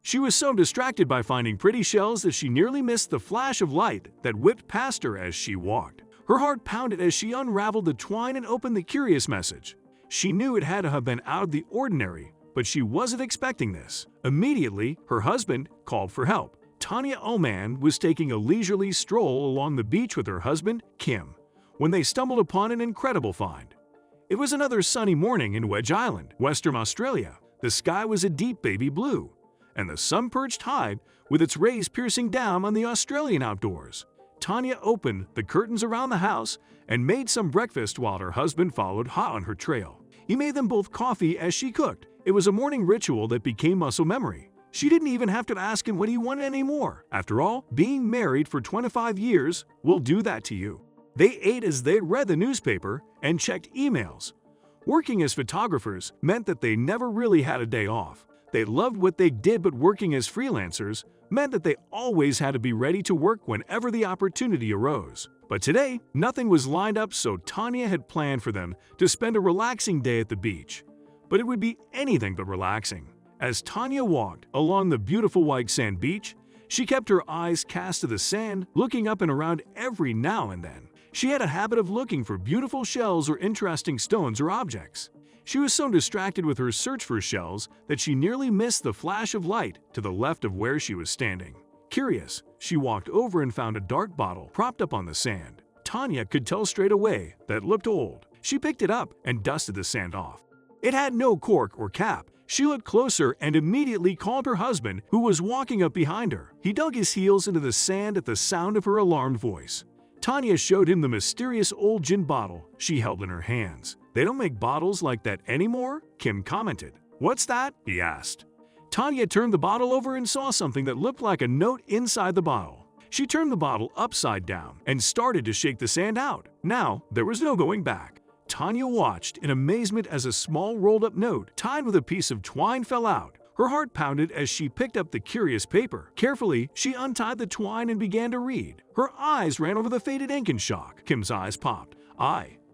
She was so distracted by finding pretty shells that she nearly missed the flash of light that whipped past her as she walked. Her heart pounded as she unraveled the twine and opened the curious message. She knew it had to have been out of the ordinary, but she wasn't expecting this. Immediately, her husband called for help. Tanya Ullman was taking a leisurely stroll along the beach with her husband, Kim, when they stumbled upon an incredible find. It was another sunny morning in Wedge Island, Western Australia. The sky was a deep baby blue, and the sun perched high with its rays piercing down on the Australian outdoors. Tanya opened the curtains around the house and made some breakfast while her husband followed hot on her trail. He made them both coffee as she cooked. It was a morning ritual that became muscle memory. She didn't even have to ask him what he wanted anymore. After all, being married for 25 years will do that to you. They ate as they read the newspaper and checked emails. Working as photographers meant that they never really had a day off. They loved what they did, but working as freelancers meant that they always had to be ready to work whenever the opportunity arose. But today, nothing was lined up, so Tanya had planned for them to spend a relaxing day at the beach. But it would be anything but relaxing. As Tanya walked along the beautiful white sand beach, she kept her eyes cast to the sand, looking up and around every now and then. She had a habit of looking for beautiful shells or interesting stones or objects. She was so distracted with her search for shells that she nearly missed the flash of light to the left of where she was standing. Curious, she walked over and found a dark bottle propped up on the sand. Tanya could tell straight away that it looked old. She picked it up and dusted the sand off. It had no cork or cap. She looked closer and immediately called her husband, who was walking up behind her. He dug his heels into the sand at the sound of her alarmed voice. Tanya showed him the mysterious old gin bottle she held in her hands. "They don't make bottles like that anymore?" Kim commented. "What's that?" he asked. Tanya turned the bottle over and saw something that looked like a note inside the bottle. She turned the bottle upside down and started to shake the sand out. Now, there was no going back. Tanya watched in amazement as a small rolled-up note tied with a piece of twine fell out. Her heart pounded as she picked up the curious paper. Carefully, she untied the twine and began to read. Her eyes ran over the faded ink in shock. Kim's eyes popped.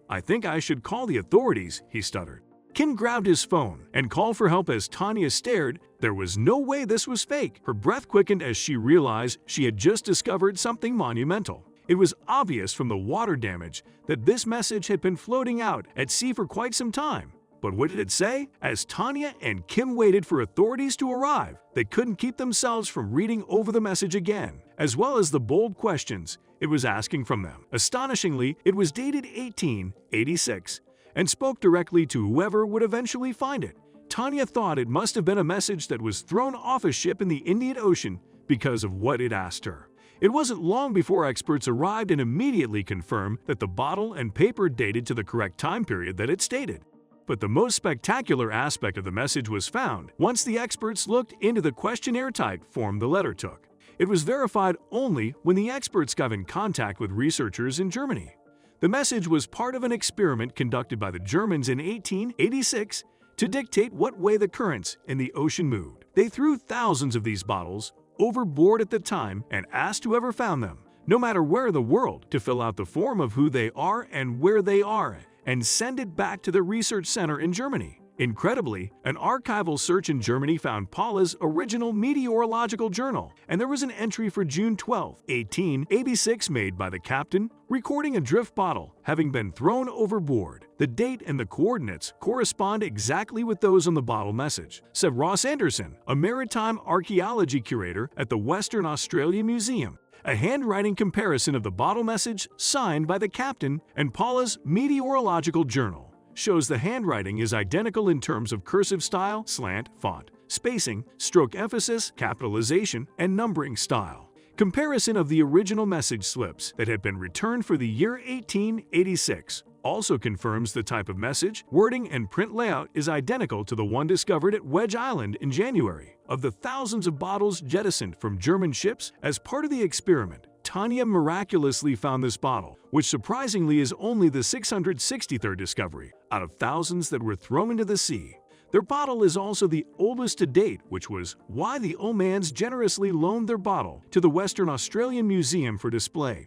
I think I should call the authorities," he stuttered. Kim grabbed his phone and called for help as Tanya stared. There was no way this was fake. Her breath quickened as she realized she had just discovered something monumental. It was obvious from the water damage that this message had been floating out at sea for quite some time. But what did it say? As Tanya and Kim waited for authorities to arrive, they couldn't keep themselves from reading over the message again, as well as the bold questions it was asking from them. Astonishingly, it was dated 1886 and spoke directly to whoever would eventually find it. Tanya thought it must have been a message that was thrown off a ship in the Indian Ocean because of what it asked her. It wasn't long before experts arrived and immediately confirmed that the bottle and paper dated to the correct time period that it stated. But the most spectacular aspect of the message was found once the experts looked into the questionnaire-type form the letter took. It was verified only when the experts got in contact with researchers in Germany. The message was part of an experiment conducted by the Germans in 1886 to dictate what way the currents in the ocean moved. They threw thousands of these bottles overboard at the time and asked whoever found them, no matter where in the world, to fill out the form of who they are and where they are and send it back to the research center in Germany. Incredibly, an archival search in Germany found Paula's original meteorological journal, and there was an entry for June 12, 1886 made by the captain, recording a drift bottle having been thrown overboard. The date and the coordinates correspond exactly with those on the bottle message, said Ross Anderson, a maritime archaeology curator at the Western Australia Museum. A handwriting comparison of the bottle message signed by the captain and Paula's meteorological journal shows the handwriting is identical in terms of cursive style, slant, font, spacing, stroke emphasis, capitalization, and numbering style. Comparison of the original message slips that had been returned for the year 1886 also confirms the type of message, wording, and print layout is identical to the one discovered at Wedge Island in January. Of the thousands of bottles jettisoned from German ships as part of the experiment, Tanya miraculously found this bottle, which surprisingly is only the 663rd discovery out of thousands that were thrown into the sea. Their bottle is also the oldest to date, which was why the Ullmans generously loaned their bottle to the Western Australian Museum for display.